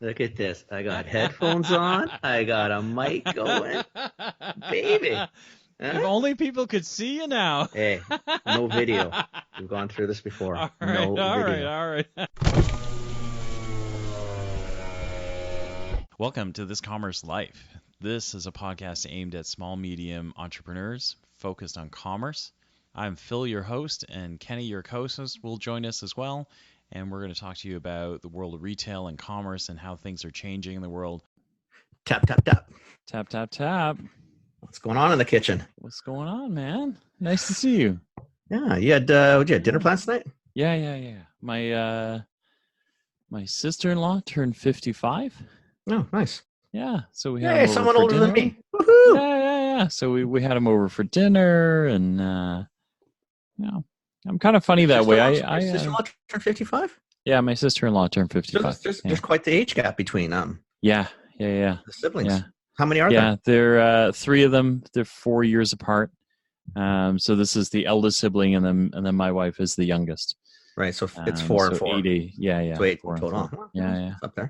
Look at this. I got headphones on. I got a mic going. Baby. If Huh? only people could see you now. Hey, no video. We've gone through this before. All right, No all right, video. all right. Welcome to This Commerce Life. This is a podcast aimed at small, medium entrepreneurs focused on commerce. I'm Phil, your host, and Kenny, your co-host, will join us as well. And we're going to talk to you about the world of retail and commerce and how things are changing in the world. Tap, tap, tap. Tap, tap, tap. What's going on in the kitchen? What's going on, man? Nice to see you. Yeah, you had dinner plans tonight? Yeah. My sister-in-law turned 55. Oh, nice. Yeah, so we had Hey, him over someone for older dinner. than me. Woohoo! Yeah. So we had him over for dinner, and I'm kind of funny that way. Your sister-in-law turned 55? Yeah, my sister-in-law turned 55. There's quite the age gap between Yeah. the siblings. Yeah. How many are there? Yeah, there three of them. They're 4 years apart. So this is the eldest sibling, and then my wife is the youngest. Right, so it's 4 and 4. 80. Yeah. So 8 4 and total. 4. Oh, Yeah. it's up there.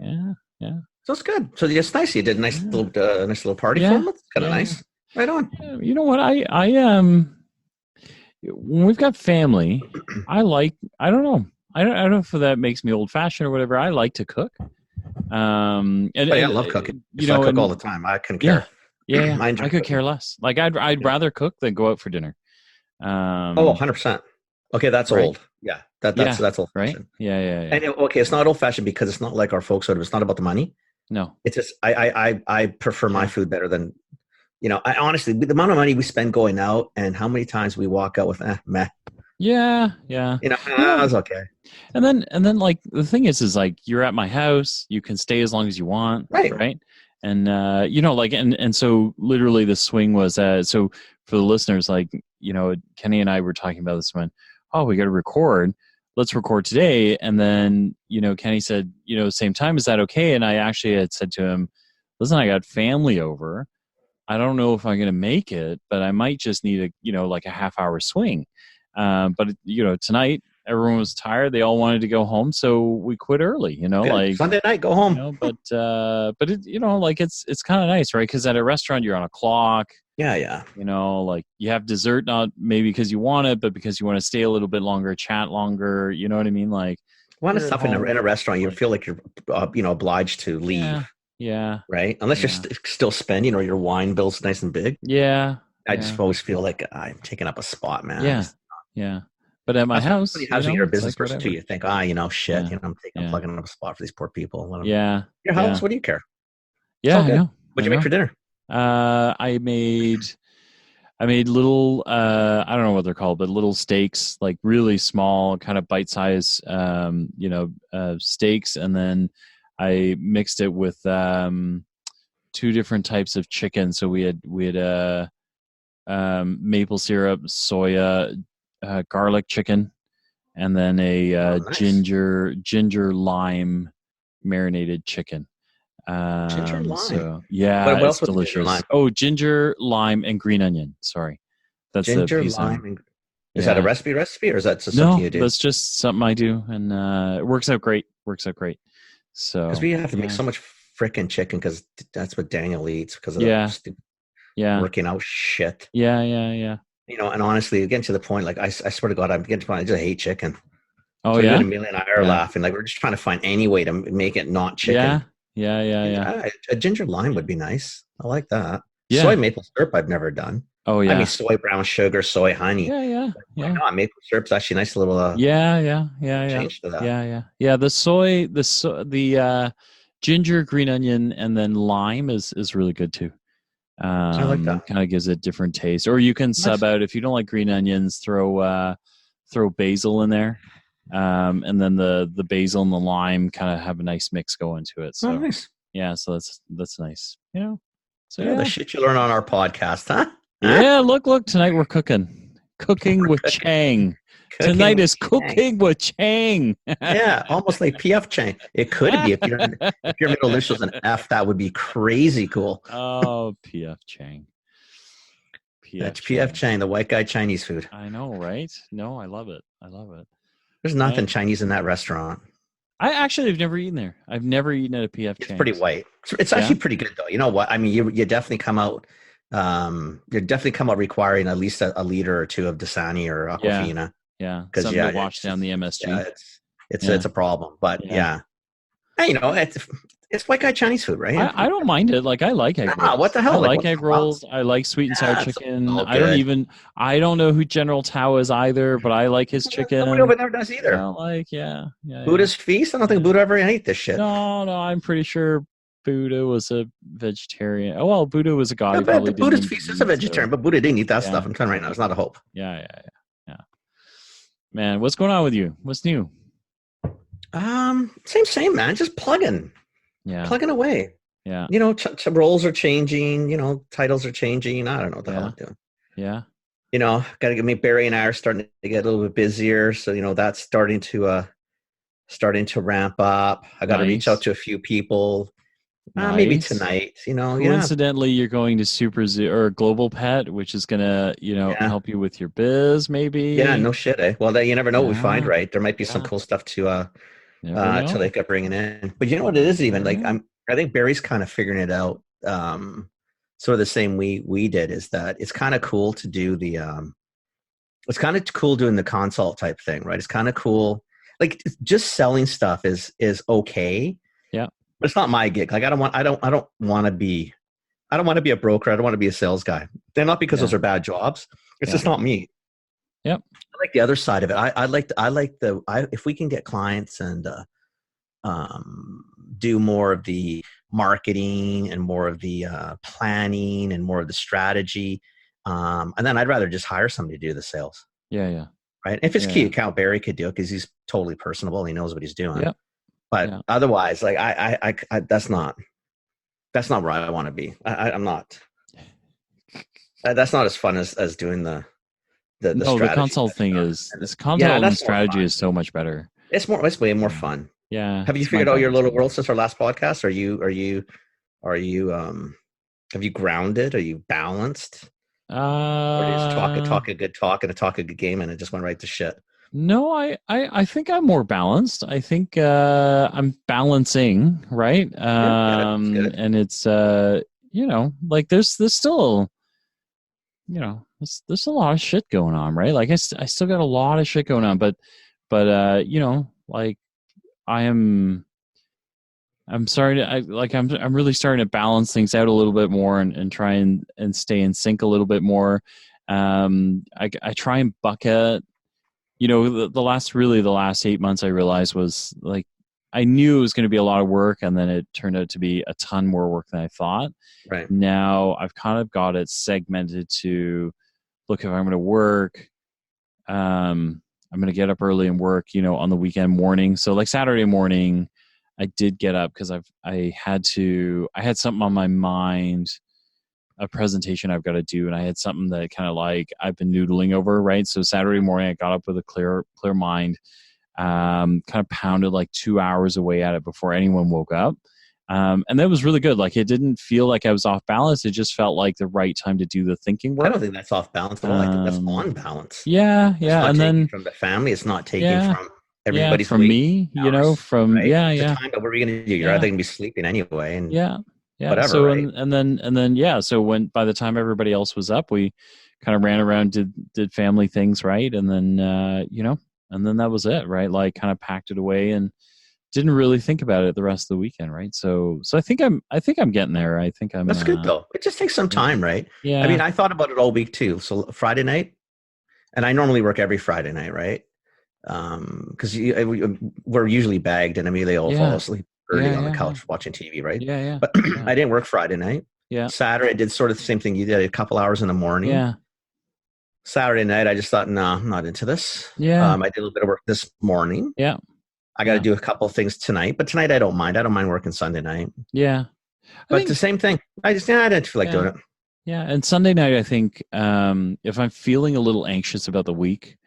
Yeah. So it's good. So it's nice. You did a nice little party for them. It's kind of nice. Right on. You know what? I when we've got family, I don't know. I don't know if that makes me old fashioned or whatever. I like to cook. I love cooking. I cook all the time. I couldn't care. Yeah. I I could care less. Like I'd rather cook than go out for dinner. 100%. Okay, that's right? old. Yeah, that's old right? fashioned. Yeah. And okay, it's not old fashioned because it's not like our folks would. It's not about the money. No, It's just I prefer my food better than, I honestly, the amount of money we spend going out and how many times we walk out with meh. Yeah. It's okay. And then like the thing is like you're at my house, you can stay as long as you want, right? And and so literally the swing was so for the listeners, like Kenny and I were talking about this when, we got to record. Let's record today. And then Kenny said, same time, is that okay? And I actually had said to him, listen, I got family over. I don't know if I'm going to make it, but I might just need a half-hour swing. But tonight everyone was tired. They all wanted to go home, so we quit early. Good. Like Sunday night, go home. But it, it's kind of nice, right? Because at a restaurant you're on a clock. Yeah. Like you have dessert not maybe because you want it, but because you want to stay a little bit longer, chat longer. You know what I mean? Like one of stuff in a restaurant, you feel like you're obliged to leave. Yeah. Right. Unless you're still spending or your wine bill's nice and big. Yeah. I just always feel like I'm taking up a spot, man. Yeah. But at my house, you're a business person too. You think, shit, I'm plugging up a spot for these poor people. Yeah. Your house, what do you care? Yeah, I know. What'd you make for dinner? I made little, I don't know what they're called, but little steaks, like really small, kind of bite-sized, steaks. And then I mixed it with 2 different types of chicken. So we had maple syrup, soya, garlic chicken, and then a nice. ginger lime marinated chicken. Ginger lime. So, what else it's delicious. Ginger lime and green onion. Sorry, that's ginger the piece. Lime. Is that a recipe, or is that just something you do? No, that's just something I do, and it works out great. So because we have to make so much frickin' chicken because that's what Daniel eats because of the working out shit. Yeah. And honestly, again to the point, like I swear to God, I'm getting to the point I just hate chicken. Oh, so yeah. Amelia and I are laughing, like we're just trying to find any way to make it not chicken. Yeah. A ginger lime would be nice. I like that. Yeah. Soy maple syrup I've never done. Oh yeah. I mean soy brown sugar, soy honey. Yeah. Why not? Maple syrup's actually a nice little change to that. Yeah. The ginger, green onion, and then lime is really good too. I like that. Kind of gives it different taste. Or you can sub out if you don't like green onions, throw basil in there. And then the basil and the lime kind of have a nice mix going to it. So nice. Yeah, so that's nice. So the shit you learn on our podcast, huh? Yeah, look, tonight we're cooking with Chang. Tonight is cooking with Chang. Yeah, almost like PF Chang. It could be if your middle initial's an F, that would be crazy cool. Oh, PF Chang. That's PF Chang, the white guy Chinese food. I know, right? No, I love it. There's nothing Chinese in that restaurant. I've never eaten there. I've never eaten at a PF It's pretty Chang's. white. It's actually pretty good though. You know what? I mean, you definitely come out. You definitely come out requiring at least a liter or two of Dasani or Yeah. Aquafina. Yeah. Because Something to wash down the MSG. Yeah, it's a problem. But yeah. Hey, you know, it's white guy Chinese food, right? I don't mind it. Like I like egg rolls. What the hell? I like egg rolls. I like sweet and sour chicken. I don't know who General Tao is either, but I like his chicken. Nobody over there does either. Buddha's Feast? I don't think Buddha ever ate this shit. No, I'm pretty sure Buddha was a vegetarian. Oh well, Buddha was a god. Yeah, but Buddha's Feast is a vegetarian, but Buddha didn't eat that stuff. I'm telling you right now, it's not a hope. Yeah. Man, what's going on with you? What's new? Same, man. Just plugging. Yeah. Plugging away. Yeah. You know, roles are changing. You know, titles are changing. I don't know what the hell I'm doing. Yeah. You know, got to get me. Barry and I are starting to get a little bit busier, so you know that's starting to ramp up. I got to reach out to a few people. Maybe tonight. You know, coincidentally, you're going to Super Zoo or Global Pet, which is gonna, help you with your biz, maybe. Yeah, no shit. Well, you never know what we find. Right, there might be some cool stuff to like bringing in. But you know what it is? Even like I think Barry's kind of figuring it out. Sort of the same we did is that it's kind of cool to do it's kind of cool doing the consult type thing, right? It's kind of cool. Like just selling stuff is okay. Yeah. But it's not my gig. Like I don't want to be a broker. I don't want to be a sales guy. They're not because those are bad jobs. It's just not me. Yep. I like the other side of it. I like if we can get clients and do more of the marketing and more of the planning and more of the strategy. And then I'd rather just hire somebody to do the sales. Yeah. Right. If it's key account, Barry could do it because he's totally personable. He knows what he's doing. Yep. But otherwise, like I that's not where I want to be. I'm not. That's not as fun as doing the the consult thing is this consult and strategy is so much better. It's way more fun. Yeah. Have you figured out your little world since our last podcast? Have you grounded? Are you balanced? Or do you just talk a good talk and talk a good game and it just went right to shit? No, I think I'm more balanced. I think I'm balancing, right? And it's like there's still there's a lot of shit going on, right? Like I still got a lot of shit going on, but like I'm sorry to I'm really starting to balance things out a little bit more and try and stay in sync a little bit more. I try and bucket. The last 8 months I realized was like I knew it was going to be a lot of work, and then it turned out to be a ton more work than I thought. Right. Now I've kind of got it segmented to look, if I'm going to work, I'm going to get up early and work, on the weekend morning. So like Saturday morning, I did get up because I had something on my mind, a presentation I've got to do, and I had something that kind of like I've been noodling over, right? So Saturday morning I got up with a clear mind, kind of pounded like 2 hours away at it before anyone woke up. And that was really good. Like it didn't feel like I was off balance. It just felt like the right time to do the thinking work. I don't think that's off balance at all. I think that's on balance. Yeah. And then from the family, it's not taking from everybody's from me, hours, from right? yeah. Time, but what are you going to do? You're either going to be sleeping anyway, and whatever. So right? and then so when by the time everybody else was up, we kind of ran around, did family things, right? And then and then that was it, right? Like kind of packed it away and didn't really think about it the rest of the weekend, right? So I think I'm getting there. I think I'm. That's good though. It just takes some time, right? Yeah. I mean, I thought about it all week too. So Friday night, and I normally work every Friday night, right? Because we're usually bagged, and Amelia will fall asleep early on the couch watching TV, right? Yeah. But I didn't work Friday night. Yeah. Saturday, I did sort of the same thing you did, a couple hours in the morning. Yeah. Saturday night, I just thought, no, I'm not into this. Yeah. I did a little bit of work this morning. Yeah. I got to do a couple of things tonight, but tonight I don't mind. I don't mind working Sunday night. Yeah. But it's the same thing. I didn't feel like doing it. Yeah. And Sunday night, I think if I'm feeling a little anxious about the week,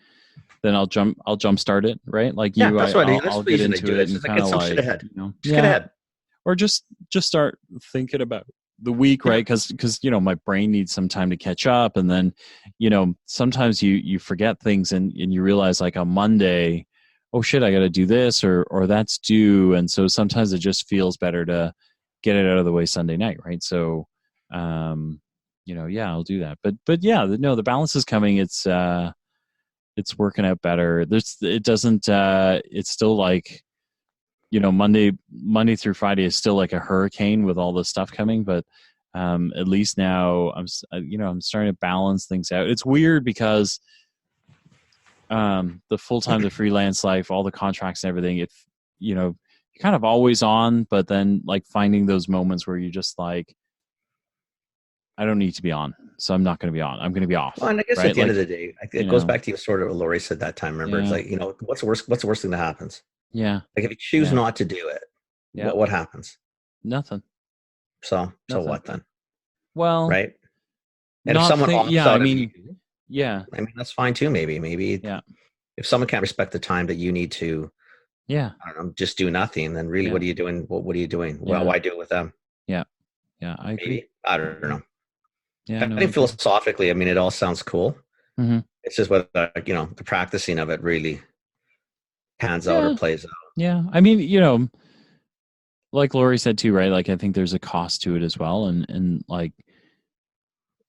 then I'll jump start it, right? Like that's what I do. I'll get into it and kind of like, ahead. Just get ahead. Or just start thinking about the week, right? Because my brain needs some time to catch up, and then sometimes you forget things and you realize like on Monday, oh shit, I got to do this or that's due. And so sometimes it just feels better to get it out of the way Sunday night. Right. So, yeah, I'll do that. But yeah, the balance is coming. It's working out better. It's still like, Monday through Friday is still like a hurricane with all the stuff coming, but at least now I'm starting to balance things out. It's weird because the full-time, the freelance life, all the contracts and everything, you're kind of always on, but then like finding those moments where you just like, I don't need to be on, so I'm not going to be on. I'm going to be off. Well, and I guess right? at the end of the day, it goes back to sort of what Lori said that time. Remember, it's like, what's the worst thing that happens? Yeah. Like if you choose not to do it, what happens? Nothing. So what then? Well, right. And if someone that's fine too. Maybe if someone can't respect the time that you need to, I don't know, just do nothing, then really, what are you doing? What are you doing? Well, why do it with them? Yeah, I agree. Maybe. I don't know. Yeah, I think philosophically, I mean, it all sounds cool. Mm-hmm. It's just whether the practicing of it really pans out or plays out. Yeah, I mean, like Lori said too, right? Like I think there's a cost to it as well, and like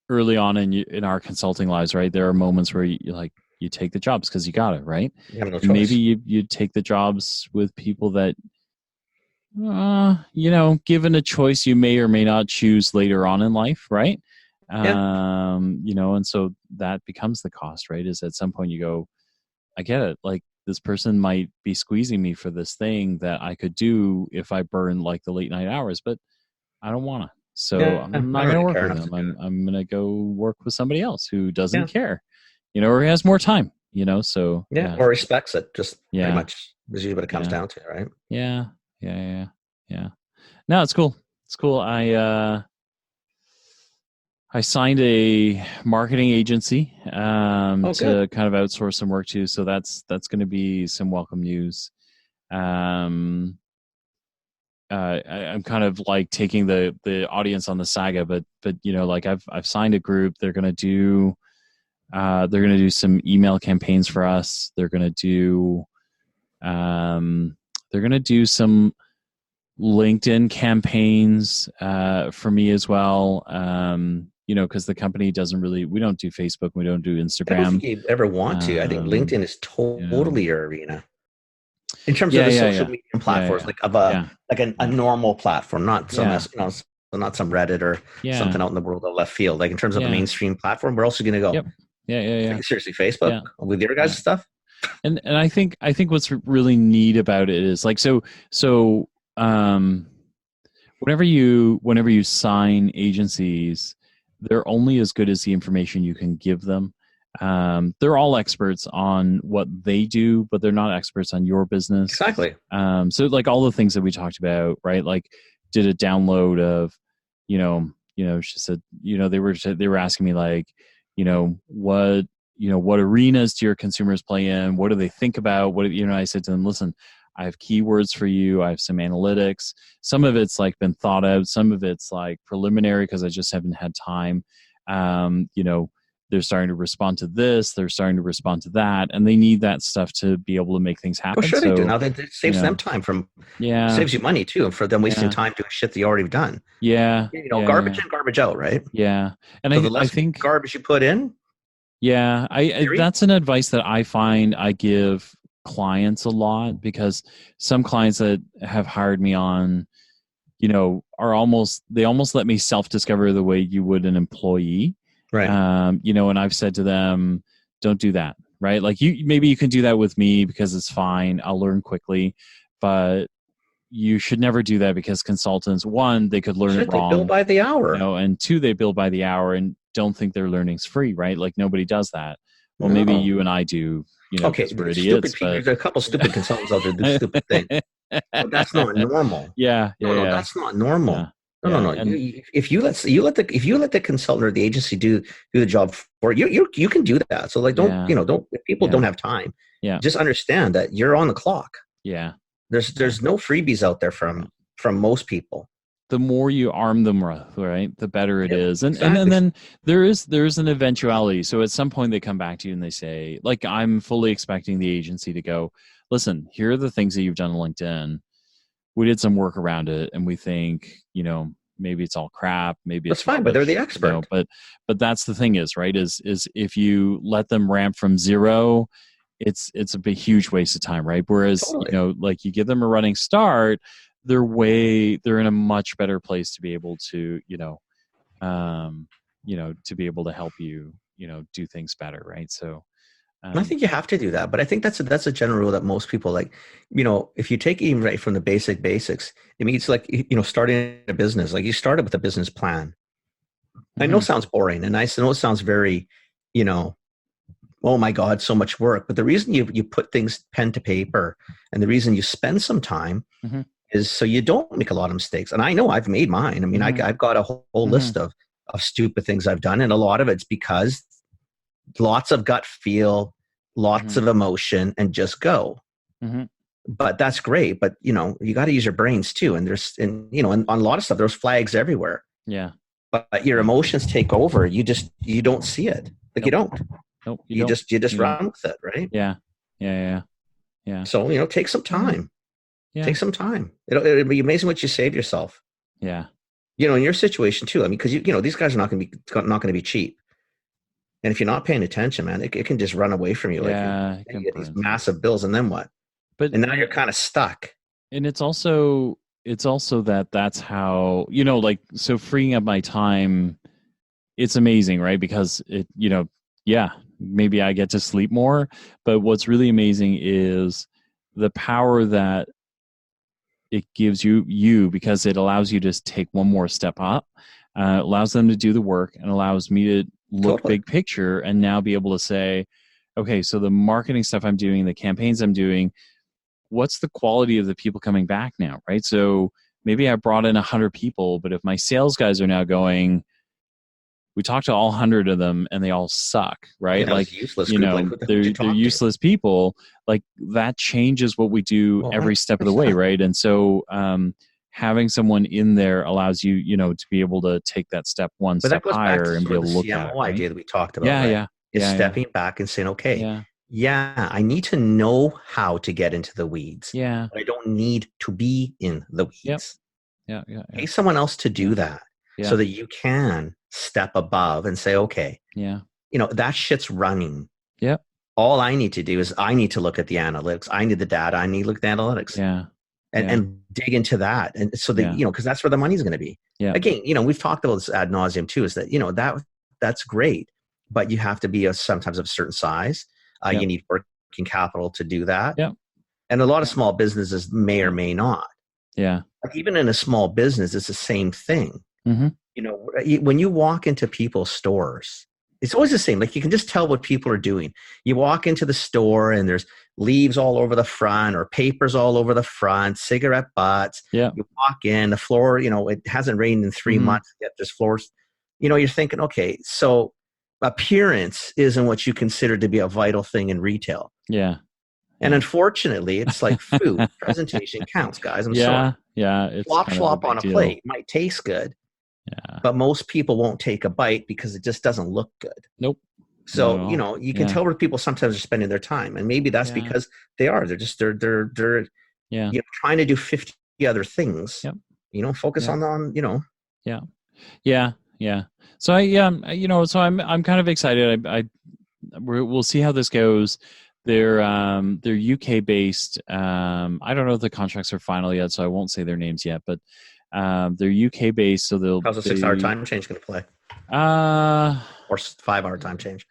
early on in our consulting lives, right? There are moments where you take the jobs because you got it, right? You have no choice. Maybe you take the jobs with people that, given a choice, you may or may not choose later on in life, right? And so that becomes the cost, right? Is at some point you go, I get it. Like this person might be squeezing me for this thing that I could do if I burn like the late night hours, but I don't want to. So I'm not going to work with them. I'm going to go work with somebody else who doesn't care, or who has more time, so. Or respects it. Just pretty much is usually what it comes down to, right? Yeah. No, it's cool. It's cool. I signed a marketing agency to kind of outsource some work to, so that's going to be some welcome news. I'm kind of like taking the audience on the saga, but like I've signed a group. They're going to do some email campaigns for us. They're going to do some LinkedIn campaigns for me as well. Because the company we don't do Facebook, we don't do Instagram. I don't think you ever want to. I think LinkedIn is totally your arena. In terms of the social media platforms, like a normal platform, not some not some Reddit or something out in the world of left field. Like in terms of a mainstream platform, we're also going to go. Yep. Yeah. Seriously, Facebook with your guys' stuff. And I think what's really neat about it is like so. Whenever you sign agencies, they're only as good as the information you can give them. They're all experts on what they do, but they're not experts on your business. Exactly. So like all the things that we talked about, right? Like did a download of, she said, they were asking me like, what arenas do your consumers play in? What do they think about? I said to them, listen, I have keywords for you. I have some analytics. Some of it's like been thought out. Some of it's like preliminary because I just haven't had time. They're starting to respond to this. They're starting to respond to that. And they need that stuff to be able to make things happen. Well, sure they do. Now that it saves them time saves you money too, for them wasting time doing shit that you already done. Yeah. Garbage in, garbage out, right? Yeah. And so I think garbage you put in. Yeah. That's an advice that I find I give clients a lot, because some clients that have hired me on, they almost let me self-discover the way you would an employee. Right. And I've said to them, don't do that. Right. Like maybe you can do that with me because it's fine. I'll learn quickly, but you should never do that because consultants, one, they could learn it wrong. They bill by the hour. And two, they bill by the hour and don't think their learning's free. Right. Like nobody does that. Well, maybe you and I do. Okay, we're idiots, there's a couple stupid consultants out there do stupid things. But that's not normal. No, that's not normal. Yeah. No. If you let the consultant or the agency do the job for you, you can do that. So like, don't if people don't have time. Yeah. Just understand that you're on the clock. Yeah. There's no freebies out there from most people. The more you arm them, right, the better it is. And then there's an eventuality. So at some point they come back to you and they say, like, I'm fully expecting the agency to go, listen, here are the things that you've done on LinkedIn. We did some work around it, and we think, maybe it's all crap. Maybe that's fine, but they're the expert. But that's the thing is, right, is if you let them ramp from zero, it's a big, huge waste of time, right? Whereas, totally. like you give them a running start, they're in a much better place to be able to, to be able to help you, do things better, right? So I think you have to do that, but I think that's a general rule that most people like. If you take even right from the basics, it means like starting a business. Like you started with a business plan. Mm-hmm. I know it sounds boring, and I know it sounds very, oh my God, so much work. But the reason you put things pen to paper, and the reason you spend some time, mm-hmm. is so you don't make a lot of mistakes. And I know I've made mine. I mean, mm-hmm. I've got a whole mm-hmm. list of stupid things I've done, and a lot of it's because lots of gut feel, lots mm-hmm. of emotion, and just go. Mm-hmm. But that's great. But you got to use your brains too. And on a lot of stuff, there's flags everywhere. Yeah. But your emotions take over. You don't see it. Like, nope. You don't. Nope. You just run with it, right? Yeah. So take some time. Yeah. Take some time. It'll be amazing what you save yourself. Yeah. In your situation too. I mean, because these guys are not going to be cheap. And if you're not paying attention, man, it can just run away from you. Yeah, you get these massive bills, and then what? And now you're kind of stuck. And it's also that's how, so freeing up my time, it's amazing, right? Because it, maybe I get to sleep more, but what's really amazing is the power that it gives you because it allows you to take one more step up, allows them to do the work, and allows me to look totally. Big picture, and now be able to say, okay, so the marketing stuff I'm doing, the campaigns I'm doing, what's the quality of the people coming back now, right? So maybe I brought in 100 people, but if my sales guys are now going, we talked to all 100 of them and they all suck, right? Like, useless they're useless people. Like, that changes what we do every step of the way, right? And so having someone in there allows you, to be able to take that step one step higher and be able to look at it. The idea that we talked about, yeah. Is stepping back and saying, okay, I need to know how to get into the weeds. Yeah. But I don't need to be in the weeds. Yeah. Pay someone else to do that so that you can step above and say, okay, that shit's running. Yep. All I need to do is I need to look at the analytics. I need the data. I need to look at the analytics. Yeah. And dig into that. And so that, because that's where the money's going to be. Yeah. Again, we've talked about this ad nauseum too, is that, that's great, but you have to be sometimes of a certain size. You need working capital to do that. Yeah. And a lot of small businesses may or may not. Yeah. Like even in a small business, it's the same thing. Mm-hmm. When you walk into people's stores, it's always the same. Like you can just tell what people are doing. You walk into the store and there's leaves all over the front or papers all over the front, cigarette butts. Yeah. You walk in, the floor, it hasn't rained in 3 months yet. There's floors. You're thinking, okay, so appearance isn't what you consider to be a vital thing in retail. Yeah. And unfortunately, it's like food. Presentation counts, guys. I'm sorry. Yeah. It's flop on a plate might taste good. Yeah. But most people won't take a bite because it just doesn't look good. Nope. So, you can tell where people sometimes are spending their time. And maybe that's because they're trying to do 50 other things. Yep. Focus on. Yeah. So I'm kind of excited. We'll see how this goes. They're UK based. I don't know if the contracts are final yet, so I won't say their names yet, but they're UK based, so they'll. How's the 6 hour time change going to play? Or 5 hour time change?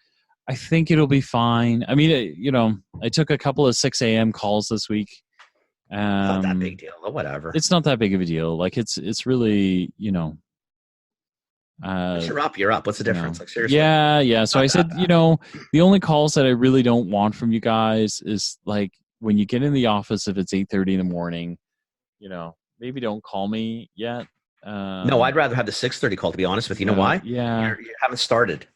I think it'll be fine. I mean, I took a couple of 6 a.m. calls this week. It's not that big deal, or whatever. It's not that big of a deal. Like it's really, Once you're up, you're up. What's the difference? Like seriously? Yeah. So I said, the only calls that I really don't want from you guys is like when you get in the office, if it's 8:30 in the morning, maybe don't call me yet. No, I'd rather have the 6:30 call, to be honest with you. You know why? Yeah. You haven't started.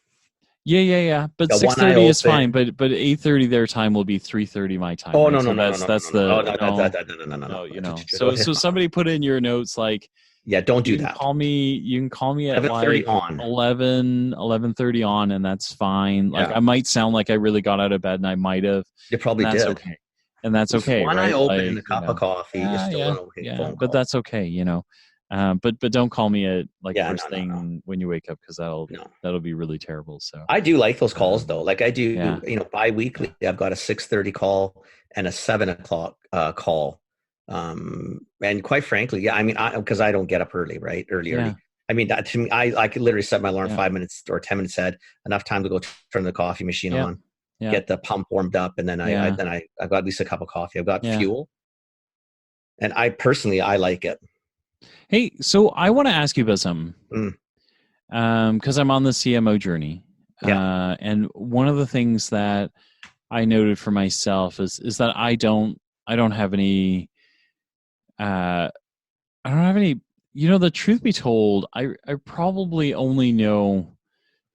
Yeah. But 6:30 is fine. But 8:30 their time will be 3:30 my time. Oh, right? no. So somebody put in your notes like, don't do that. You can call me at like on. 11:30 on, and that's fine. Like I might sound like I really got out of bed, and I might have. You probably did. That's okay. and that's okay, one right? eye open and a cup of coffee is still an okay phone call. But that's okay, but don't call me at first no. thing when you wake up, because that'll be really terrible. So I do like those calls though. Like I do, bi-weekly. I've got a 6:30 call and a 7:00 call. And quite frankly, I mean, because I don't get up early. I mean, to me, I could literally set my alarm 5 minutes or 10 minutes ahead, enough time to go turn the coffee machine on, get the pump warmed up, and then I got at least a cup of coffee. I've got fuel, and I personally like it. Hey, so I want to ask you about something, because I'm on the CMO journey, and one of the things that I noted for myself is that I don't have any. I don't have any. The truth be told, I probably only know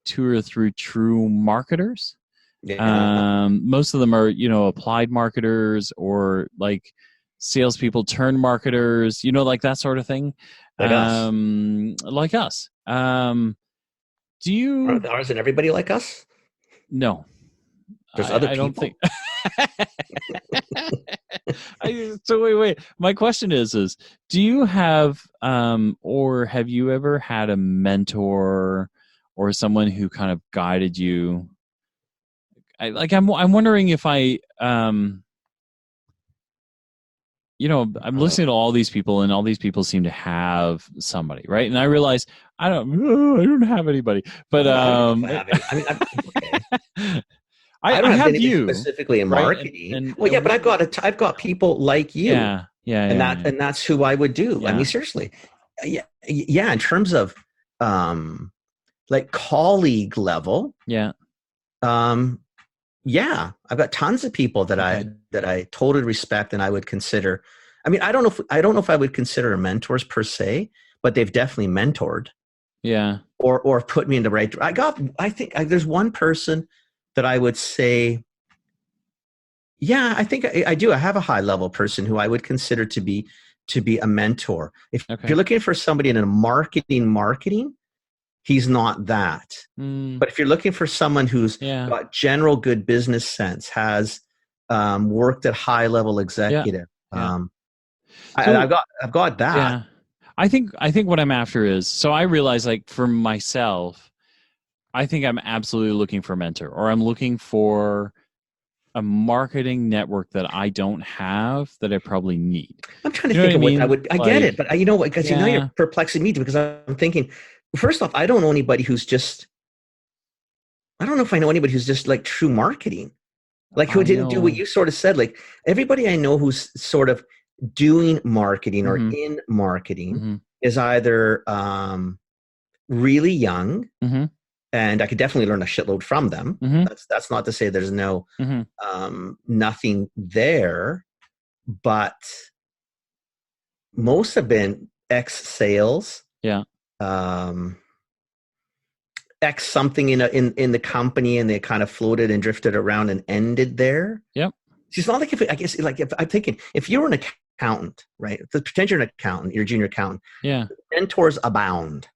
2 or 3 true marketers. Most of them are, applied marketers or like salespeople turned marketers, like that sort of thing. Like us. Do you? Isn't everybody like us? No. There's other people. I don't think. So wait. My question is, do you have, or have you ever had a mentor or someone who kind of guided you? I'm wondering if I'm listening to all these people, and all these people seem to have somebody, right? And I realize I don't have anybody, but I don't have you specifically in marketing. Right? But I've got people like you. And that's who I would do. Yeah. I mean, seriously. Yeah. In terms of like colleague level. Yeah. I've got tons of people that I totally respect and I would consider. I mean, I don't know if I would consider mentors per se, but they've definitely mentored. Yeah. Or put me in the right. I think there's one person that I would say, I think I do. I have a high level person who I would consider to be a mentor. If you're looking for somebody in a marketing, he's not that. But if you're looking for someone who's got general good business sense, has worked at high level executive, I've got that. Yeah. I think what I'm after is, so I realize, like, for myself, I think I'm absolutely looking for a mentor, or I'm looking for a marketing network that I don't have that I probably need. I'm trying to think of what I would. I get it, but you know what? Because you're perplexing me, because I'm thinking. First off, I don't know anybody who's just. I don't know if I know anybody who's just like true marketing, like who didn't do what you sort of said. Like everybody I know who's sort of doing marketing or in marketing is either really young. And I could definitely learn a shitload from them. That's not to say there's no nothing there, but most have been ex-sales. Ex something in the company, and they kind of floated and drifted around and ended there. Yep. It's not like if I'm thinking, if you're an accountant, right? Pretend you're an accountant, you're a junior accountant. Yeah. Mentors abound.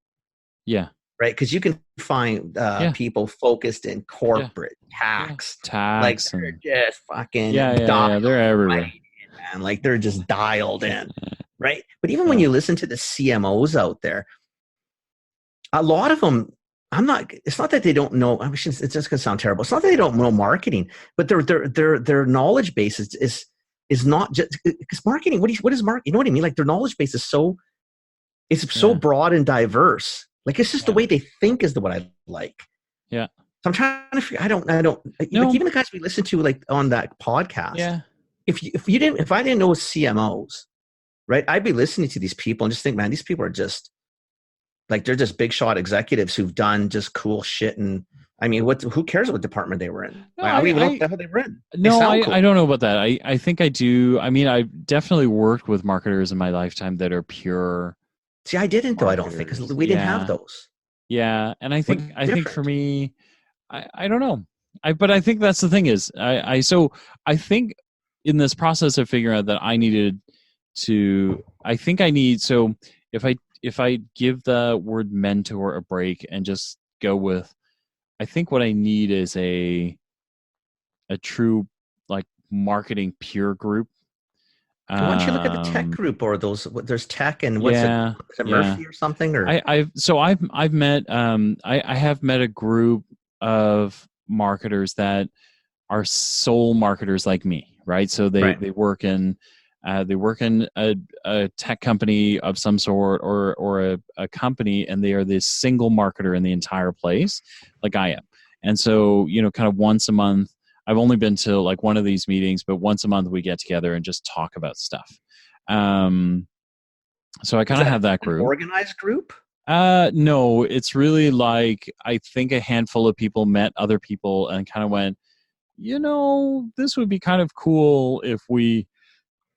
Yeah. Right, because you can find people focused in corporate tax, like they're just fucking they're everywhere, man. Like they're just dialed in, right? But even when you listen to the CMOs out there, a lot of them, it's not that they don't know. I mean, it's just gonna sound terrible. It's not that they don't know marketing, but their knowledge base is not just because marketing. What is marketing? You know what I mean? Like their knowledge base is so broad and diverse. Like it's just the way they think is what I like. Yeah. So I'm trying to figure. I don't. Like even the guys we listen to, like on that podcast. Yeah. If I didn't know CMOs, right? I'd be listening to these people and just think, man, these people are just like they're just big shot executives who've done just cool shit. And I mean, who cares what department they were in? I don't even know what the hell they were in. I don't know about that. I think I do. I mean, I've definitely worked with marketers in my lifetime that are pure. See, I didn't though. I don't think, because we didn't have those. Yeah, and I think for me, I don't know. But I think that's the thing is, I think in this process of figuring out that I needed to, I think I need, so if I give the word mentor a break and just go with, I think what I need is a true like marketing peer group. Why don't you look at the tech group or those? There's tech and what's it Murphy or something? Or I've met I have met a group of marketers that are sole marketers like me, right? So they work in a tech company of some sort or a company, and they are this single marketer in the entire place, like I am. And so, kind of once a month, I've only been to like one of these meetings, but once a month we get together and just talk about stuff. So I kind of have that group. Organized group? No, it's really like, I think a handful of people met other people and kind of went, this would be kind of cool if we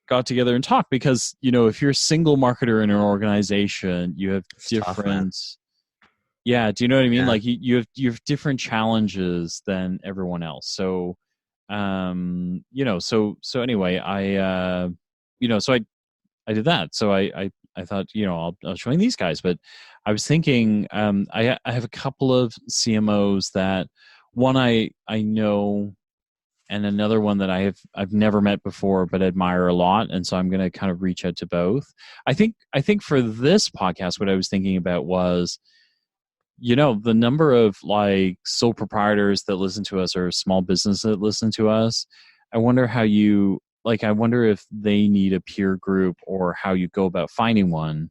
got together and talked, because, if you're a single marketer in an organization, you have different, yeah. Do you know what I mean? Yeah. Like you have different challenges than everyone else. So, so anyway, so I did that. So I thought, I'll join these guys, but I was thinking, I have a couple of CMOs that one I know, and another one that I've never met before but admire a lot, and so I'm going to kind of reach out to both. I think for this podcast, what I was thinking about was, the number of like sole proprietors that listen to us or small business that listen to us. I wonder I wonder if they need a peer group, or how you go about finding one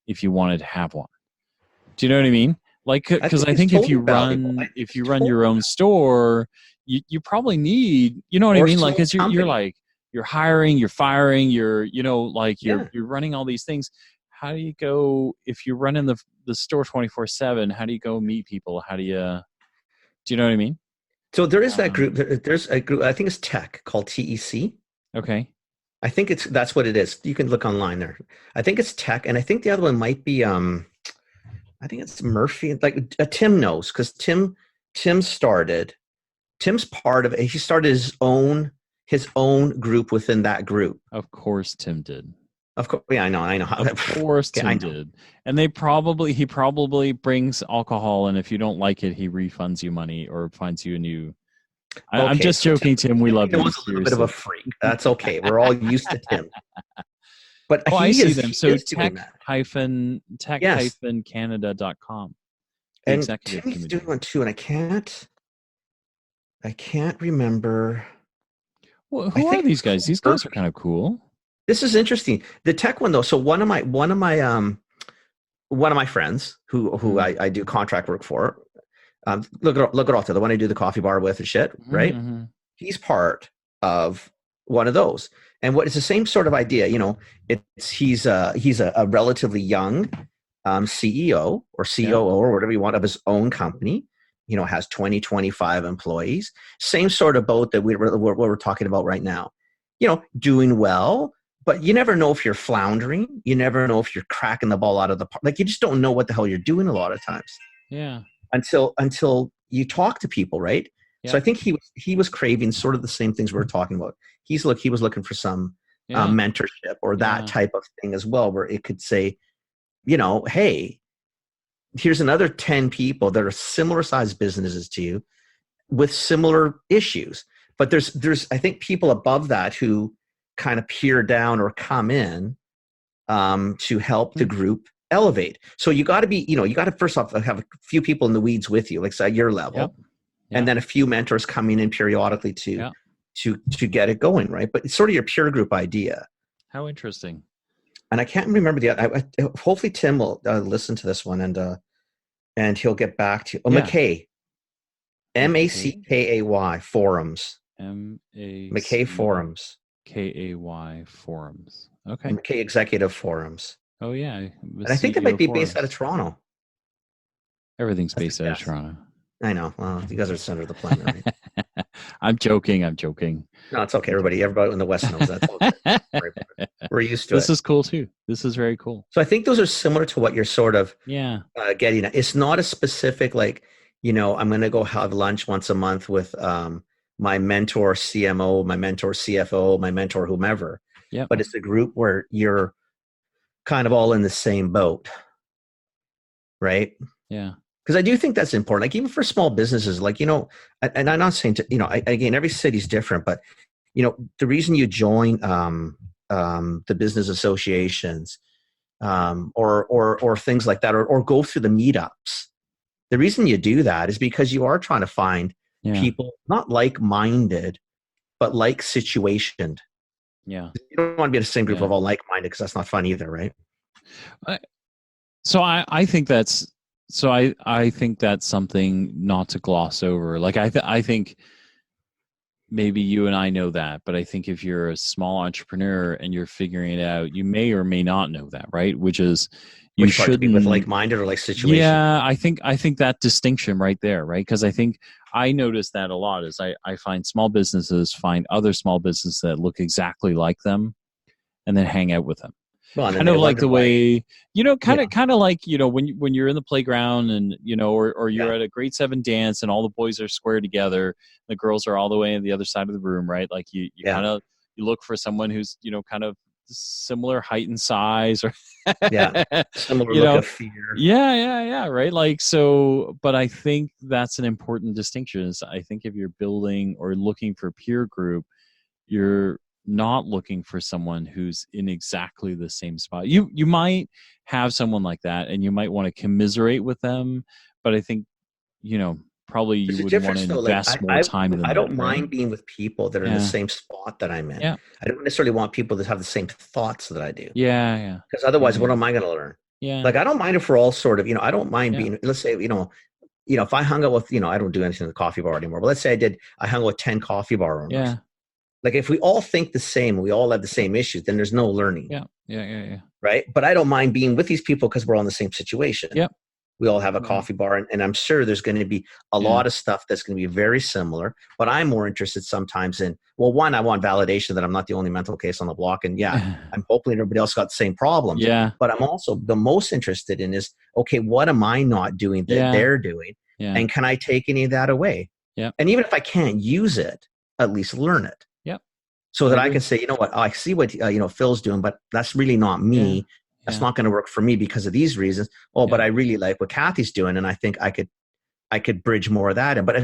if you wanted to have one. Do you know what I mean? Like, because I think if you run your own store, you probably need, you know what I mean? Like, because you're hiring, you're firing, you're running all these things. How do you go if you're running the store 24/7? How do you go meet people? Do you know what I mean? So there is that group. There's a group. I think it's tech called TEC. Okay. I think that's what it is. You can look online there. I think it's tech, and I think the other one might be I think it's Murphy. Like Tim knows, because Tim started. Tim's part of it. He started his own group within that group. Of course, Tim did. Of course, yeah, I know. Of course, Tim did. And he probably brings alcohol, and if you don't like it, he refunds you money or finds you a new. Okay, I'm just joking, Tim. We love you. He was a little bit of a freak. That's okay. We're all used to Tim. But I see them. So tech-canada.com. And Timmy's doing one too, and I can't remember. Well, who are these guys? These guys are kind of cool. This is interesting. The tech one though. So one of my friends who I do contract work for. Look at Alta, the one I do the coffee bar with and shit, right? Mm-hmm. He's part of one of those, and what it's the same sort of idea. He's a relatively young CEO or COO or whatever you want of his own company. Has 20, 25 employees. Same sort of boat that we're talking about right now. Doing well. But you never know if you're floundering. You never know if you're cracking the ball out of the park. Like, you just don't know what the hell you're doing a lot of times. Yeah. Until you talk to people, right? Yeah. So I think he was craving sort of the same things we were talking about. He was looking for some mentorship or that type of thing as well, where it could say, hey, here's another 10 people that are similar sized businesses to you with similar issues. But there's I think people above that who kind of peer down or come in to help the group elevate. So you got to be, you got to first off have a few people in the weeds with you, like say your level, and then a few mentors coming in periodically to get it going, right? But it's sort of your peer group idea. How interesting. And I can't remember hopefully Tim will listen to this one and he'll get back to McKay, MACKAY forums. McKay forums. KAY forums. Okay. McKay Executive Forums. Oh yeah. And I think they might be based out of Toronto. Everything's based out of Toronto. I know. Well, you guys are the center of the planet, right? I'm joking. No, it's okay. Everybody in the West knows that's okay. We're used to This is cool too. This is very cool. So I think those are similar to what you're sort of getting at. It's not a specific I'm going to go have lunch once a month with my mentor CMO, my mentor CFO, my mentor whomever. Yeah. But it's a group where you're kind of all in the same boat, right? Yeah. Because I do think that's important. Like even for small businesses, and I'm not saying again, every city's different, but the reason you join the business associations, or things like that, or go through the meetups. The reason you do that is because you are trying to find people not like-minded, but like situationed. Yeah. You don't want to be in the same group of all like-minded, because that's not fun either, right? So I think that's something not to gloss over. Like I think maybe you and I know that, but I think if you're a small entrepreneur and you're figuring it out, you may or may not know that, right? Which is you shouldn't be with like-minded or like situation. Yeah, I think that distinction right there, right? Because I think I notice that a lot is I find small businesses find other small businesses that look exactly like them and then hang out with them. Well, kind of like the way, kind of like, when you're in the playground and, or you're at a grade 7 dance and all the boys are square together, the girls are all the way on the other side of the room, right? Like you kind of, you look for someone who's, kind of similar height and size, or similar look of fear. Yeah. Right. Like, so, but I think that's an important distinction is I think if you're building or looking for peer group, you're not looking for someone who's in exactly the same spot. You might have someone like that and you might want to commiserate with them, but I think, probably you would want to invest more time in them. I don't mind being with people that are in the same spot that I'm in. Yeah. I don't necessarily want people that have the same thoughts that I do. Yeah. Because otherwise, what am I going to learn? Yeah. Like, I don't mind if we're all sort of, I don't mind being, let's say, if I hung out with, I don't do anything in the coffee bar anymore, but let's say I hung out with 10 coffee bar owners. Yeah. Like, if we all think the same, we all have the same issues, then there's no learning. Yeah. Right. But I don't mind being with these people because we're all in the same situation. Yep. We all have a coffee bar, and I'm sure there's going to be a lot of stuff that's going to be very similar, but I'm more interested sometimes in, well, one, I want validation that I'm not the only mental case on the block. And I'm hoping everybody else got the same problems. Yeah. But I'm also the most interested in is, okay, what am I not doing that they're doing? Yeah. And can I take any of that away? Yeah. And even if I can't use it, at least learn it. Yep. So that I can say, you know what, I see what, Phil's doing, but that's really not me. Yeah. That's not going to work for me because of these reasons. But I really like what Kathy's doing, and I think I could bridge more of that in. But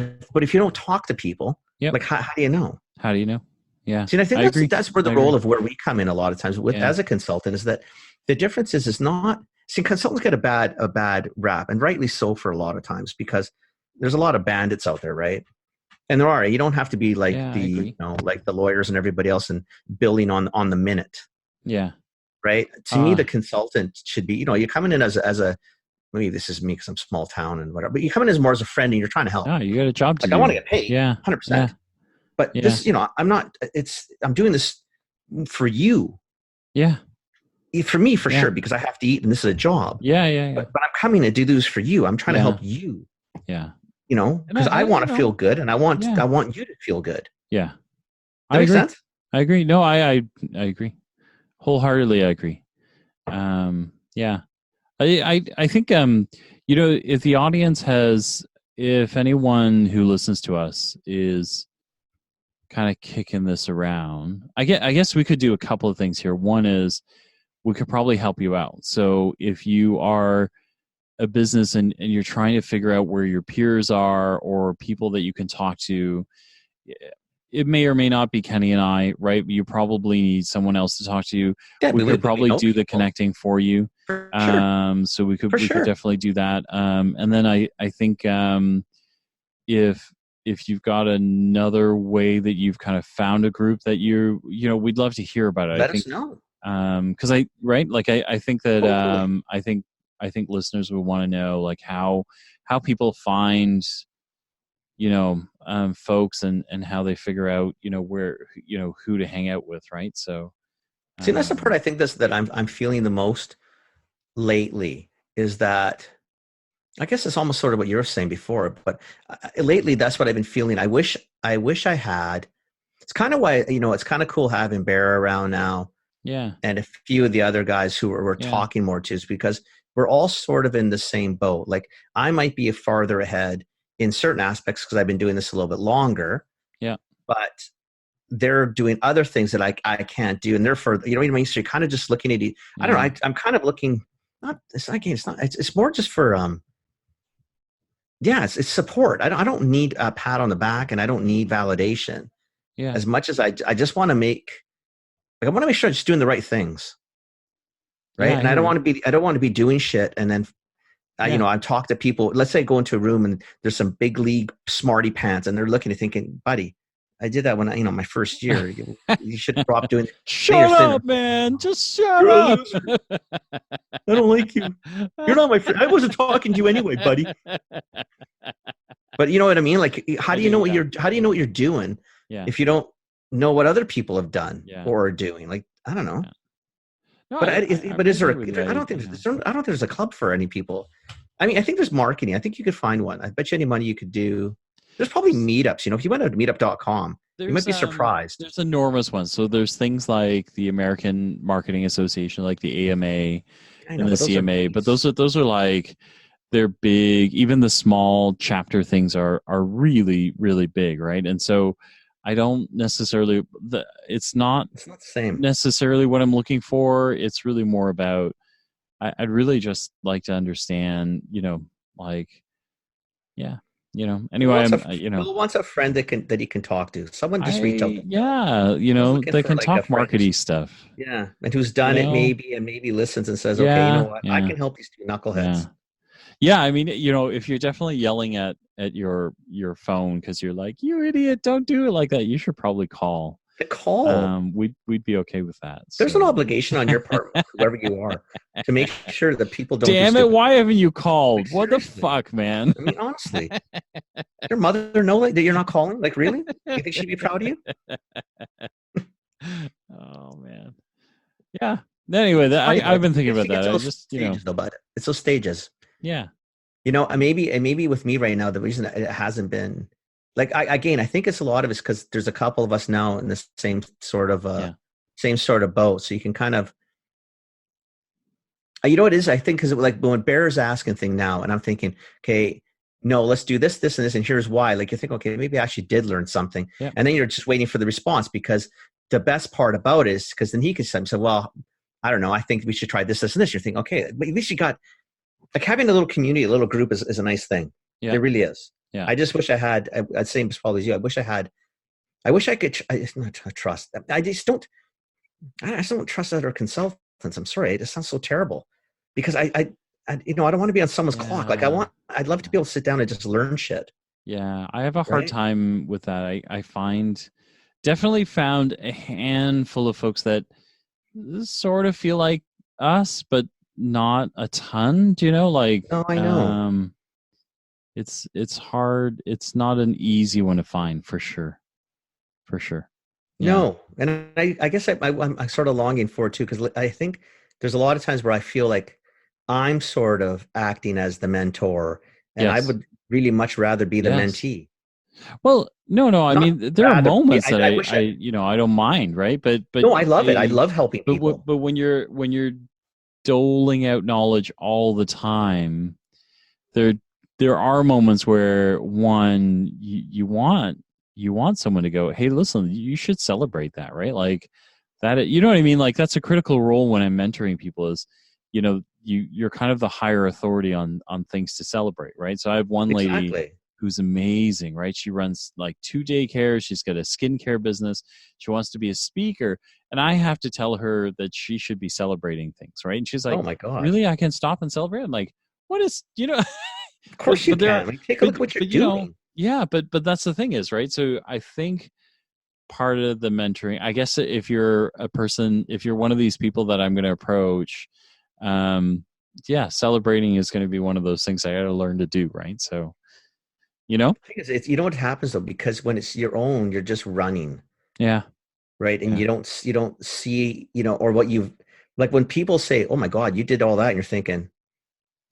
if you don't talk to people, like how do you know? How do you know? Yeah. See, and I think that's where the role of where we come in a lot of times with as a consultant is that the difference is not. See, consultants get a bad rap, and rightly so for a lot of times, because there's a lot of bandits out there, right? And there are. You don't have to be like like the lawyers and everybody else and billing on the minute. Yeah. Right. To me, the consultant should be, you're coming in as a, maybe this is me because I'm small town and whatever, but you come in as more as a friend and you're trying to help. Oh, you got a job to do. I want to get paid. Yeah. 100%. Yeah. But this, I'm doing this for you. Yeah. For me, for sure, because I have to eat and this is a job. Yeah. But I'm coming to do this for you. I'm trying to help you. Yeah. Because I want to feel good and I want you to feel good. Yeah. That makes sense? I agree. No, I agree. Wholeheartedly, I agree. Yeah, I think if the audience if anyone who listens to us is kind of kicking this around, I guess we could do a couple of things here. One is we could probably help you out. So if you are a business and you're trying to figure out where your peers are or people that you can talk to, it may or may not be Kenny and I, right? You probably need someone else to talk to you. Yeah, we could probably do the connecting for you. Sure. So we could definitely do that. And then I think if you've got another way that you've kind of found a group that we'd love to hear about it. Let us know. Because I think that I think listeners would want to know like how people find folks and how they figure out, where, who to hang out with. Right. So. See, that's the part I think that I'm feeling the most lately is that I guess it's almost sort of what you were saying before, but lately that's what I've been feeling. I wish I had, it's kind of why, it's kind of cool having Bear around now. Yeah. And a few of the other guys who we're talking more to is because we're all sort of in the same boat. Like I might be farther ahead in certain aspects because I've been doing this a little bit longer. Yeah. But they're doing other things that I can't do. And they're further, what I mean? So you're kind of just looking at it. I don't know. I'm kind of looking, it's more just for, it's support. I don't need a pat on the back and I don't need validation. as much as I just want to I want to make sure I'm just doing the right things. Right. And I don't want to be doing shit. And then, I talk to people, let's say I go into a room and there's some big league smarty pants and they're looking and thinking, buddy, I did that when my first year. You should drop doing it. Shut up, man. Just shut up. I don't like you. You're not my friend. I wasn't talking to you anyway, buddy. But you know what I mean? Like, how do you know what you're doing if you don't know what other people have done or are doing? Like, I don't know. No, but is there I don't think there's a club for any people. I mean, I think there's marketing. I think you could find one. I bet you any money you could do. There's probably meetups. If you went out to meetup.com, you might be surprised. There's enormous ones. So there's things like the American Marketing Association, like the AMA and the CMA. But those are like, they're big. Even the small chapter things are really, really big, right? And so I don't necessarily, it's not the same necessarily what I'm looking for. It's really more about, I'd really just like to understand, anyway, Bill wants a friend that he can talk to. Someone just reach out. They can talk markety stuff. Yeah. And who's done it maybe listens and says, okay, you know what? I can help these two knuckleheads. Yeah. I mean, if you're definitely yelling at your phone because you're like, you idiot, don't do it like that, you should probably call. We'd be okay with that. There's an obligation on your part, whoever you are, to make sure that people don't. Damn it! Why haven't you called? Like, what the fuck, man? I mean, honestly, your mother know that you're not calling? Like, really? You think she'd be proud of you? Oh man, yeah. Anyway, I've been thinking about that. I just stages, about it. It's those stages. Yeah. Maybe with me right now, the reason that it hasn't been. Like I think it's a lot of it's because there's a couple of us now in the same sort of boat. So you can kind of, what it is, I think, because like when Bear is asking thing now, and I'm thinking, okay, no, let's do this, this, and this, and here's why. Like you think, okay, maybe I actually did learn something, and then you're just waiting for the response because the best part about it is because then he can say, well, I don't know, I think we should try this, this, and this. You're thinking, okay, but at least you got like having a little community, a little group is a nice thing. Yeah, it really is. Yeah. I just wish I had. I'd say as probably as you. I wish I could. Not trust. I just don't trust other consultants. I'm sorry. It just sounds so terrible, because I don't want to be on someone's clock. Like I'd love to be able to sit down and just learn shit. Yeah, I have a hard time with that. I definitely found a handful of folks that sort of feel like us, but not a ton. Do you know? Like, oh, I know. It's hard. It's not an easy one to find for sure. Yeah. No, and I guess I'm sort of longing for it too, because I think there's a lot of times where I feel like I'm sort of acting as the mentor, and I would really much rather be the mentee. Well, no. I mean, there are moments that I don't mind, right? But no, I love it. I love helping people. But when you're doling out knowledge all the time, there are moments where you want someone to go, hey, listen, you should celebrate that, right? Like that, you know what I mean? Like that's a critical role when I'm mentoring people is, you're kind of the higher authority on things to celebrate, right? So I have one lady who's amazing, right? She runs like 2 daycares. She's got a skincare business. She wants to be a speaker. And I have to tell her that she should be celebrating things, right? And she's like, oh my God, really? I can stop and celebrate? I'm like, what is, Of course you can. Take a look at what you're doing. But that's the thing is, right? So I think part of the mentoring, I guess if you're one of these people that I'm going to approach, celebrating is going to be one of those things I got to learn to do, right? So, The thing is, what happens though, because when it's your own, you're just running. Yeah. Right. And you don't see, or what you've, like when people say, oh my God, you did all that. And you're thinking,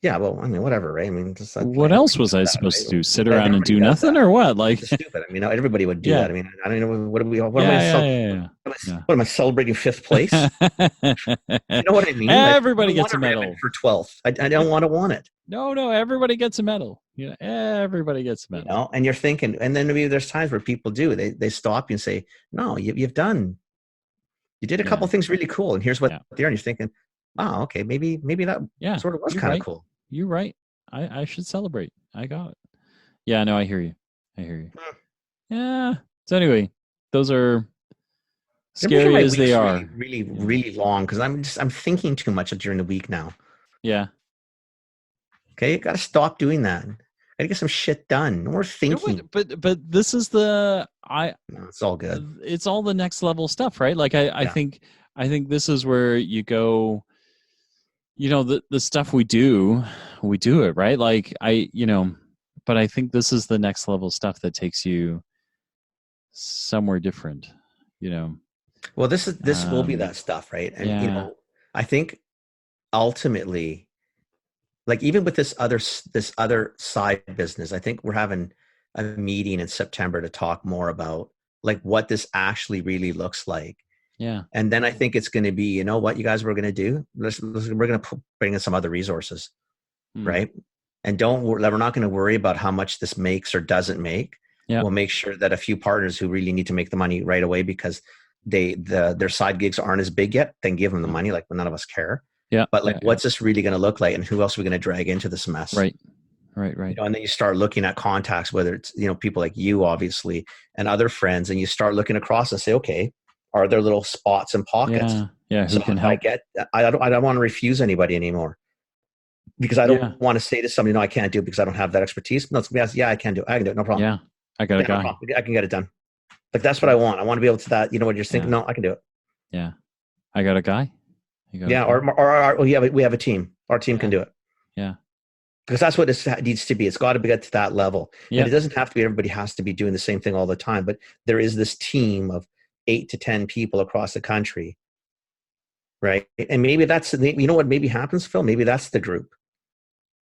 yeah, well, I mean, whatever, right? I mean, just like, what else was I supposed to do? Sit around and do nothing, or what? Like, it's stupid. I mean, everybody would do that. I mean, I don't know what am I celebrating 5th place? You know what I mean? Everybody gets a medal for 12th. I don't want it. No, everybody gets a medal. Everybody gets a medal. And you're thinking, and then maybe there's times where people do. They stop you and say, no, you did a couple things really cool, and here's what they are. And you're thinking, oh, okay, maybe that sort of was kind of cool. You're right. I should celebrate. I got it. Yeah, no, I hear you. Yeah. So anyway, those are scary as they are. Really long because I'm thinking too much during the week now. Yeah. Okay, you got to stop doing that. Got to get some shit done. No more thinking. You know, but this is no, it's all good. It's all the next level stuff, right? Like I think this is where you go. You know, the stuff we do it, right? Like but I think this is the next level stuff that takes you somewhere different. Well, this will be that stuff, right? And I think ultimately, like even with this other side business, I think we're having a meeting in September to talk more about like what this actually really looks like. Yeah. And then I think it's going to be, you know what you guys were going to do? We're going to bring in some other resources, right? And we're not going to worry about how much this makes or doesn't make. Yeah. We'll make sure that a few partners who really need to make the money right away because their side gigs aren't as big yet, then give them the money. Like none of us care. Yeah. But like, what's this really going to look like, and who else are we going to drag into this mess? Right. And then you start looking at contacts, whether it's people like you, obviously, and other friends, and you start looking across and say, okay, are there little spots and pockets? Yeah. Who can help? I don't want to refuse anybody anymore because I don't want to say to somebody, no, I can't do it because I don't have that expertise. No, it's gonna be, I can do it. I can do it. No problem. Yeah, I got a guy. No, I can get it done. Like that's what I want. I want to be able to that. You know what you're thinking? No, I can do it. Yeah, I got a guy. We have a team. Our team can do it. Yeah. Because that's what this needs to be. It's got to get to that level. And it doesn't have to be everybody has to be doing the same thing all the time. But there is this team of 8 to 10 people across the country, right? And maybe that's what maybe happens, Phil. Maybe that's the group.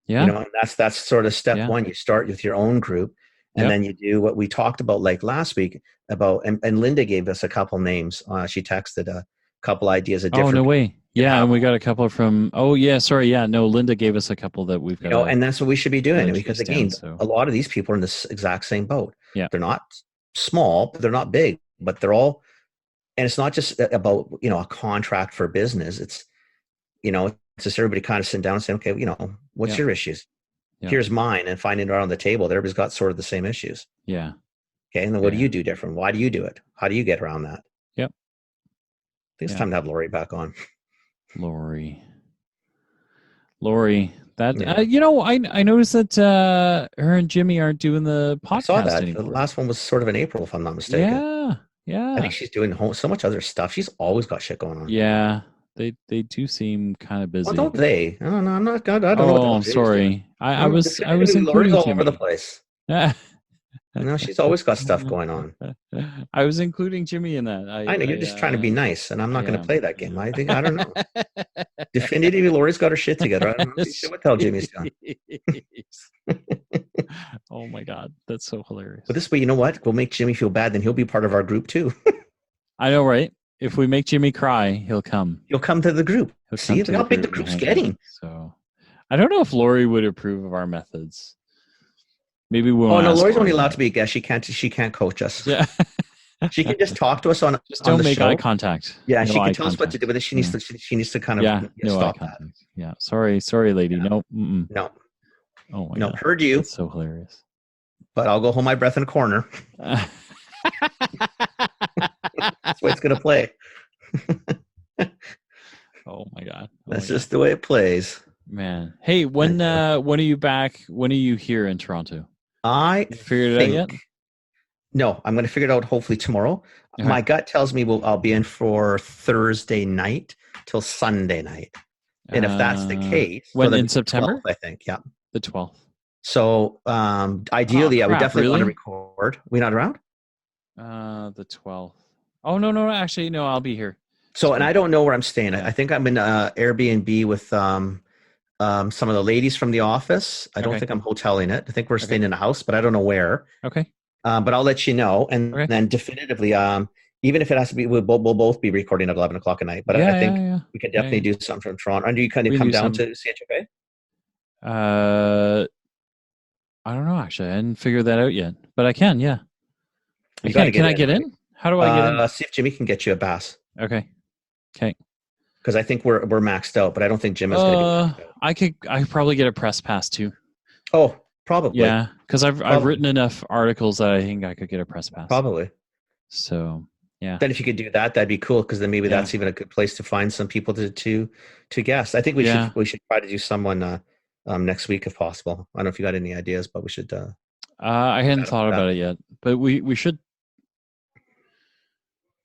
Yeah. And that's sort of step one. You start with your own group, and then you do what we talked about like last week about. And Linda gave us a couple names. She texted a couple ideas of different. Oh no way. Yeah, and we got a couple from. Oh yeah, sorry. Yeah, no. Linda gave us a couple that we've got. And that's what we should be doing because again, a lot of these people are in this exact same boat. Yeah, they're not small, but they're not big, but they're all. And it's not just about a contract for business. It's it's just everybody kind of sitting down and saying, okay, what's your issues? Yeah. Here's mine, and finding it around the table. Everybody's got sort of the same issues. Yeah. Okay, and then what do you do different? Why do you do it? How do you get around that? Yep. I think it's time to have Lori back on. Lori, that I noticed that her and Jimmy aren't doing the podcast. I saw that anymore. The last one was sort of in April, if I'm not mistaken. Yeah. I think she's doing so much other stuff. She's always got shit going on. Yeah, they do seem kind of busy. Well, don't they? No, I'm not. I don't know. I'm sorry. I was including all Jimmy. Over the place. No, she's always got stuff going on. I was including Jimmy in that. I know you're just trying to be nice, and I'm not going to play that game. I don't know. Definitively, Lori's got her shit together. I don't know what the hell Jimmy's doing. Oh my God, that's so hilarious. But this way, you know what? We'll make Jimmy feel bad, then he'll be part of our group too. I know, right? If we make Jimmy cry, he'll come. He'll come to the group. See how big the group's getting. So, I don't know if Lori would approve of our methods. Maybe we'll. Oh no, Lori's only allowed to be a guest. She can't coach us. Yeah. She can just talk to us on. Just don't make show. Eye contact. Yeah, she can tell us what to do, but she needs to kind of stop that. Yeah, sorry, lady. Yeah. No. Oh my God. Heard you. That's so hilarious. But I'll go hold my breath in a corner. That's the way it's gonna play. Oh my God. That's just the way it plays. Man. Hey, when are you back? When are you here in Toronto? I figured it out yet? No, I'm going to figure it out hopefully tomorrow. Okay. My gut tells me I'll be in for Thursday night till Sunday night. And if that's the case, when in September? 12th, I think, yeah. The 12th. So ideally, I would definitely want to record. We not around? The 12th. Oh, no. Actually, no, I'll be here. So, and I don't know where I'm staying. I think I'm in Airbnb with some of the ladies from the office. I don't think I'm hoteling it. I think we're staying in a house, but I don't know where. Okay. But I'll let you know. And then definitively, even if it has to be, we'll both be recording at 11 o'clock at night. But I think we can definitely do something from Toronto. And do you kind of come down to CHFA? I don't know, actually. I didn't figure that out yet. But I can, yeah. Can I get in? How do I get in? See if Jimmy can get you a bass. Okay. Because I think we're maxed out, but I don't think Jim is going to be maxed out. I could probably get a press pass too. Oh, probably. Yeah, because I've written enough articles that I think I could get a press pass. Probably. So yeah. Then if you could do that, that'd be cool, because then maybe that's even a good place to find some people to guest. I think we should try to do someone next week if possible. I don't know if you got any ideas, but we should. I hadn't thought about it yet, but we should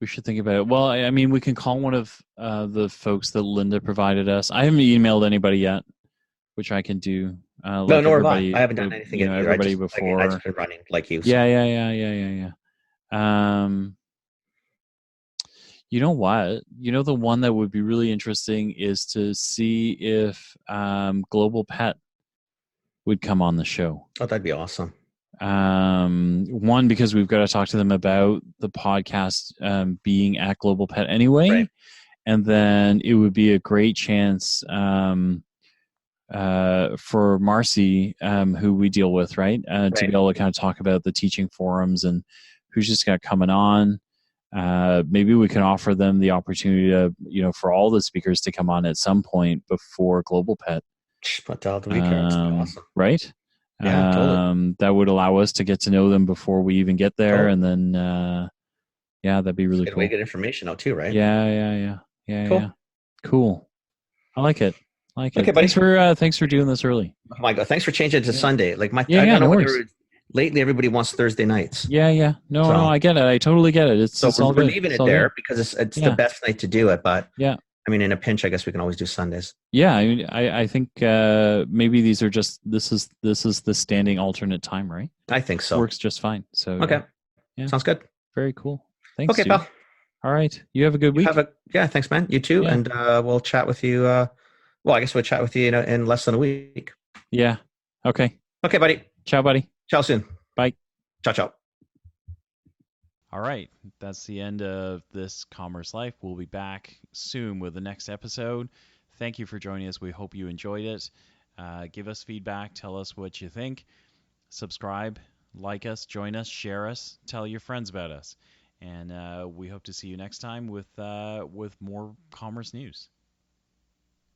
think about it. Well, I mean, we can call one of the folks that Linda provided us. I haven't emailed anybody yet, which I can do. No, nor have I. I haven't done anything yet. Everybody before. I just been running like you. So. Yeah. You know what? You know, the one that would be really interesting is to see if Global Pet would come on the show. Oh, that'd be awesome. One, because we've got to talk to them about the podcast being at Global Pet anyway. Right. And then it would be a great chance for Marcy, who we deal with, right? To be able to kind of talk about the teaching forums and who's just got coming on. Maybe we can offer them the opportunity to, for all the speakers to come on at some point before Global Pet. Awesome. Right? Yeah, totally. That would allow us to get to know them before we even get there. And then, that'd be really cool. Way to get information out too, right? Yeah. Cool. Yeah. Cool. I like it. Okay, buddy. Thanks for doing this early. Oh my God. Thanks for changing it to Sunday. Like I don't know lately everybody wants Thursday nights. Yeah. No, I get it. I totally get it. We're leaving it there because it's the best night to do it. But I mean, in a pinch, I guess we can always do Sundays. Yeah, I think maybe these are just this is the standing alternate time, right? I think so. Works just fine. So okay, sounds good. Very cool. Thanks. Okay, pal. All right, you have a good week. Thanks, man. You too. Yeah. And we'll chat with you. Well, I guess we'll chat with you in less than a week. Yeah. Okay. Okay, buddy. Ciao, buddy. Ciao soon. Bye. Ciao. All right. That's the end of this Commerce Life. We'll be back soon with the next episode. Thank you for joining us. We hope you enjoyed it. Give us feedback. Tell us what you think. Subscribe, like us, join us, share us, tell your friends about us. And we hope to see you next time with more commerce news.